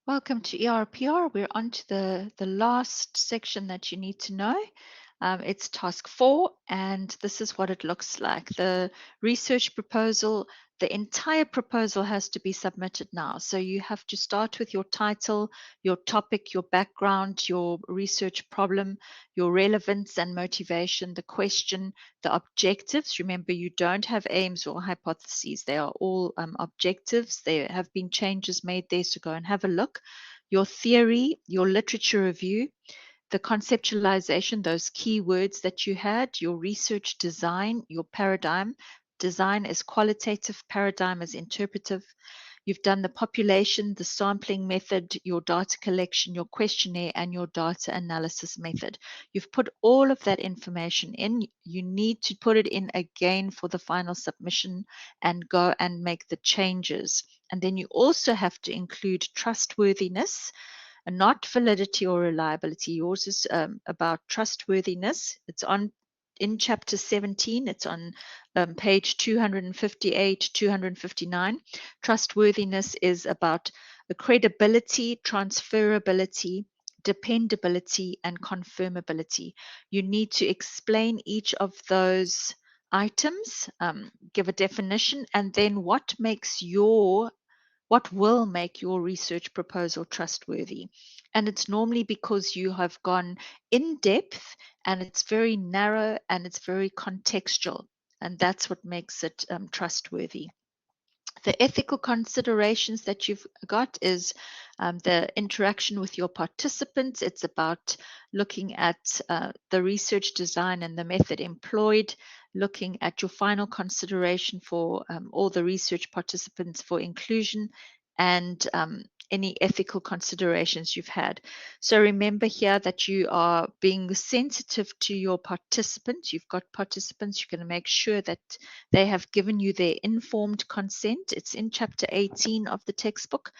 Welcome to ERPR. We're on to the last section that you need to know. It's task 4, and this is what it looks like. The research proposal, the entire proposal has to be submitted now. So you have to start with your title, your topic, your background, your research problem, your relevance and motivation, the question, the objectives. Remember, you don't have aims or hypotheses. They are all objectives. There have been changes made there, so go and have a look. Your theory, your literature review, the conceptualization, those key words that you had, your research design, your paradigm. Design is qualitative, paradigm is interpretive. You've done the population, the sampling method, your data collection, your questionnaire, and your data analysis method. You've put all of that information in. You need to put it in again for the final submission and go and make the changes. And then you also have to include trustworthiness, and not validity or reliability. Yours is about trustworthiness. It's on in chapter 17. It's on page 258, 259. Trustworthiness is about the credibility, transferability, dependability, and confirmability. You need to explain each of those items, give a definition, and then what will make your research proposal trustworthy. And it's normally because you have gone in depth and it's very narrow and it's very contextual. And that's what makes it trustworthy. The ethical considerations that you've got is the interaction with your participants. It's about looking at the research design and the method employed, looking at your final consideration for all the research participants for inclusion, and any ethical considerations you've had. So remember here that you are being sensitive to your participants. You've got participants. You're going to make sure that they have given you their informed consent. It's in chapter 18 of the textbook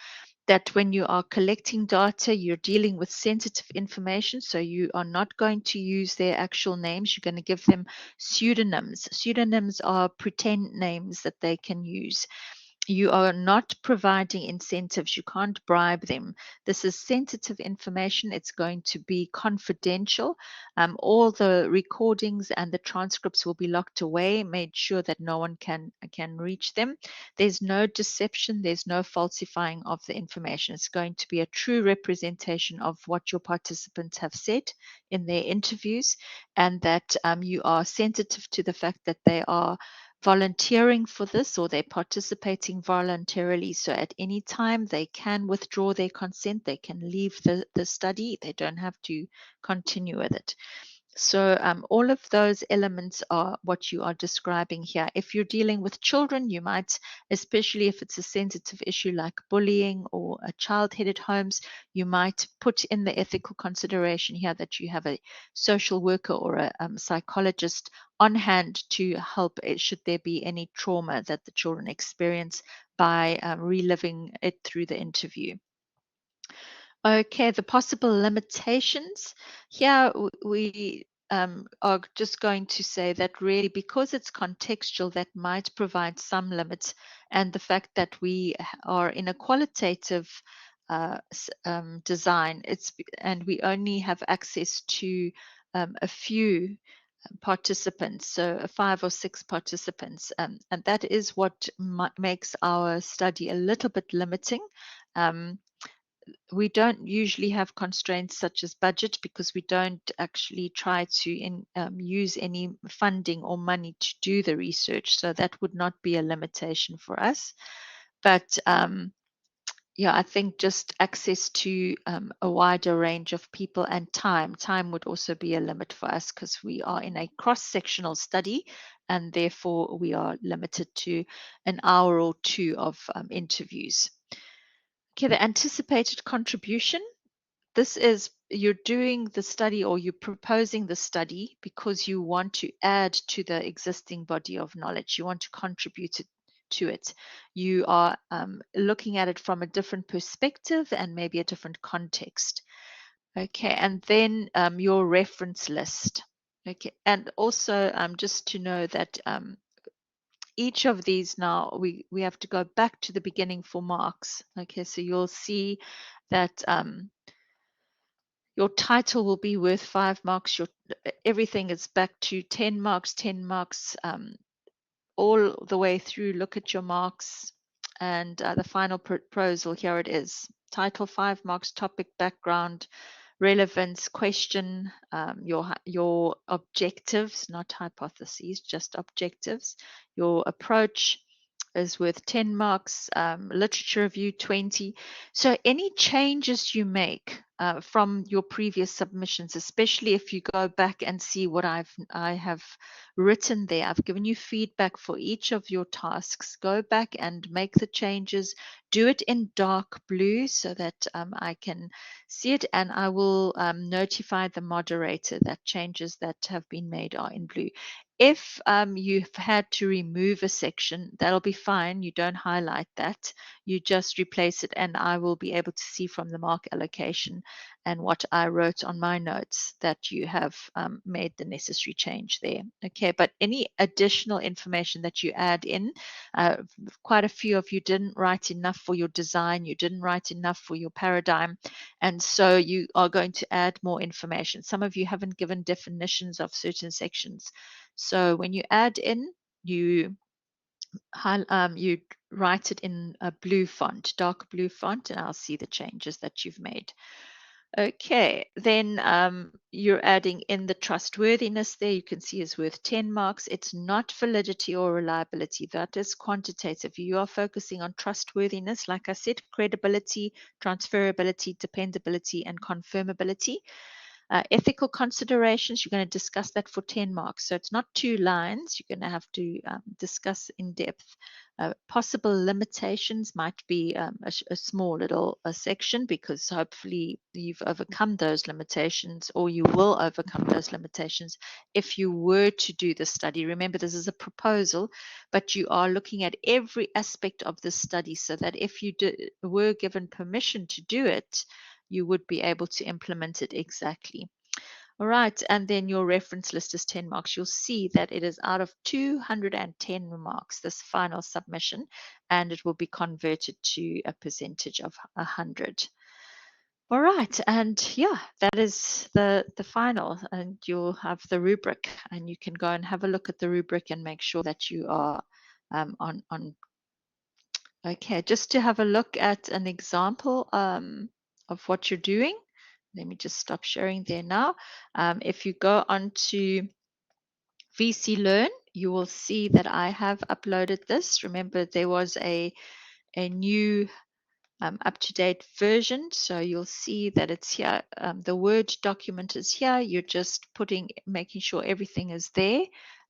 that when you are collecting data, you're dealing with sensitive information. So you are not going to use their actual names. You're going to give them pseudonyms. Pseudonyms are pretend names that they can use. You are not providing incentives. You can't bribe them. This is sensitive information. It's going to be confidential. All the recordings and the transcripts will be locked away, made sure that no one can reach them. There's no deception. There's no falsifying of the information. It's going to be a true representation of what your participants have said in their interviews, and that you are sensitive to the fact that they are volunteering for this or they're participating voluntarily. So at any time they can withdraw their consent, they can leave the study, they don't have to continue with it. So all of those elements are what you are describing here. If you're dealing with children, you might, especially if it's a sensitive issue like bullying or a child-headed homes, you might put in the ethical consideration here that you have a social worker or a psychologist on hand to help should there be any trauma that the children experience by reliving it through the interview. Okay, the possible limitations. Here we are just going to say that really because it's contextual, that might provide some limits, and the fact that we are in a qualitative design, and we only have access to a few participants, so 5 or 6 participants, and that is what makes our study a little bit limiting. We don't usually have constraints such as budget because we don't actually try to use any funding or money to do the research. So that would not be a limitation for us. But yeah, I think just access to a wider range of people and time. Time would also be a limit for us because we are in a cross-sectional study and therefore we are limited to an hour or 2 of interviews. Okay, the anticipated contribution. This is you're doing the study or you're proposing the study because you want to add to the existing body of knowledge. You want to contribute to it. You are looking at it from a different perspective and maybe a different context. Okay, and then your reference list. Okay, and also just to know that each of these now, we have to go back to the beginning for marks. Okay, so you'll see that your title will be worth 5 marks. Your everything is back to 10 marks, 10 marks, all the way through. Look at your marks, and the final proposal, here it is. Title 5 marks, topic, background, relevance, question, your objectives, not hypotheses, just objectives. Your approach is worth 10 marks, literature review 20. So any changes you make from your previous submissions, especially if you go back and see what I have written there, I've given you feedback for each of your tasks. Go back and make the changes. Do it in dark blue so that I can see it, and I will notify the moderator that changes that have been made are in blue. If you've had to remove a section, that'll be fine. You don't highlight that. You just replace it, and I will be able to see from the mark allocation and what I wrote on my notes that you have made the necessary change there. Okay, but any additional information that you add in, quite a few of you didn't write enough for your design, you didn't write enough for your paradigm, and so you are going to add more information. Some of you haven't given definitions of certain sections. So when you add in, you write it in a blue font, dark blue font, and I'll see the changes that you've made. Okay, then you're adding in the trustworthiness there. You can see is worth 10 marks. It's not validity or reliability. That is quantitative. You are focusing on trustworthiness. Like I said, credibility, transferability, dependability, and confirmability. Ethical considerations, you're going to discuss that for 10 marks. So it's not 2 lines. You're going to have to discuss in depth. Possible limitations might be a small little section, because hopefully you've overcome those limitations, or you will overcome those limitations if you were to do the study. Remember, this is a proposal, but you are looking at every aspect of the study so that if you were given permission to do it, you would be able to implement it exactly. All right, and then your reference list is 10 marks. You'll see that it is out of 210 marks, this final submission, and it will be converted to a percentage of 100. All right, and yeah, that is the final, and you'll have the rubric, and you can go and have a look at the rubric and make sure that you are on. Okay, just to have a look at an example of what you're doing. Let me just stop sharing there now. If you go onto VC Learn, you will see that I have uploaded this. Remember, there was a new up-to-date version, so you'll see that it's here. The Word document is here. You're just making sure everything is there.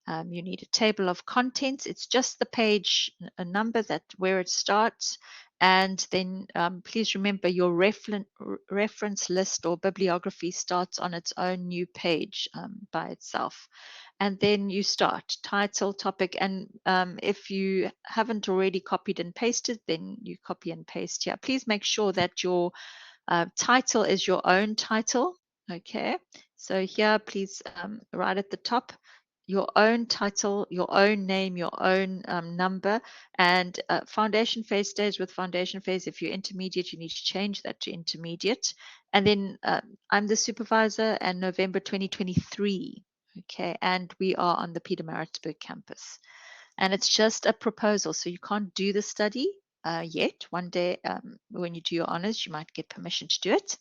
You need a table of contents. It's just the page a number where it starts, and then please remember your reference list or bibliography starts on its own new page by itself. And then you start title, topic, and if you haven't already copied and pasted, then you copy and paste here. Please make sure that your title is your own title. Okay, so here, please right at the top, your own title, your own name, your own number, and foundation phase stays with foundation phase. If you're intermediate, you need to change that to intermediate. And then I'm the supervisor, and November 2023. Okay, and we are on the Pietermaritzburg campus. And it's just a proposal, so you can't do the study yet. One day, when you do your honors, you might get permission to do it.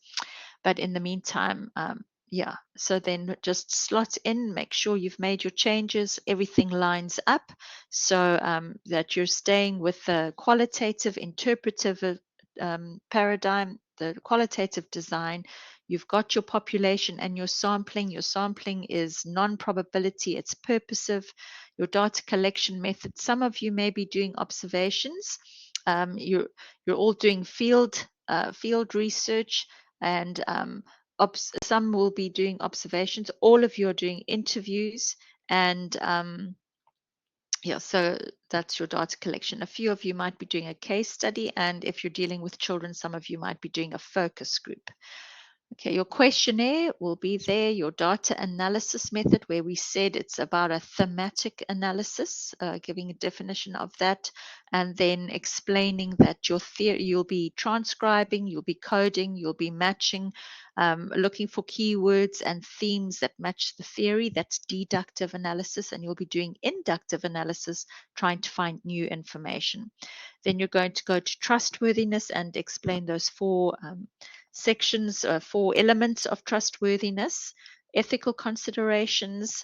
But in the meantime, yeah, so then just slot in, make sure you've made your changes, everything lines up so that you're staying with the qualitative, interpretive paradigm, the qualitative design. You've got your population and your sampling. Your sampling is non-probability, it's purposive. Your data collection method, some of you may be doing observations. You're all doing field research, and some will be doing observations. All of you are doing interviews, and yeah, so that's your data collection. A few of you might be doing a case study, and if you're dealing with children, some of you might be doing a focus group. Okay, your questionnaire will be there, your data analysis method, where we said it's about a thematic analysis, giving a definition of that, and then explaining that your theory, you'll be transcribing, you'll be coding, you'll be matching, looking for keywords and themes that match the theory. That's deductive analysis, and you'll be doing inductive analysis, trying to find new information. Then you're going to go to trustworthiness and explain those four sections, four elements of trustworthiness: ethical considerations,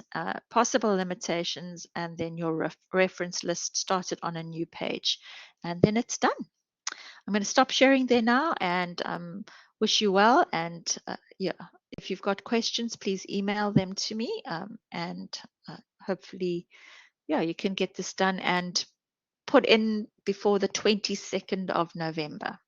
possible limitations, and then your reference list started on a new page. And then it's done. I'm going to stop sharing there now and wish you well. And yeah, if you've got questions, please email them to me. And hopefully, yeah, you can get this done and put in before the 22nd of November.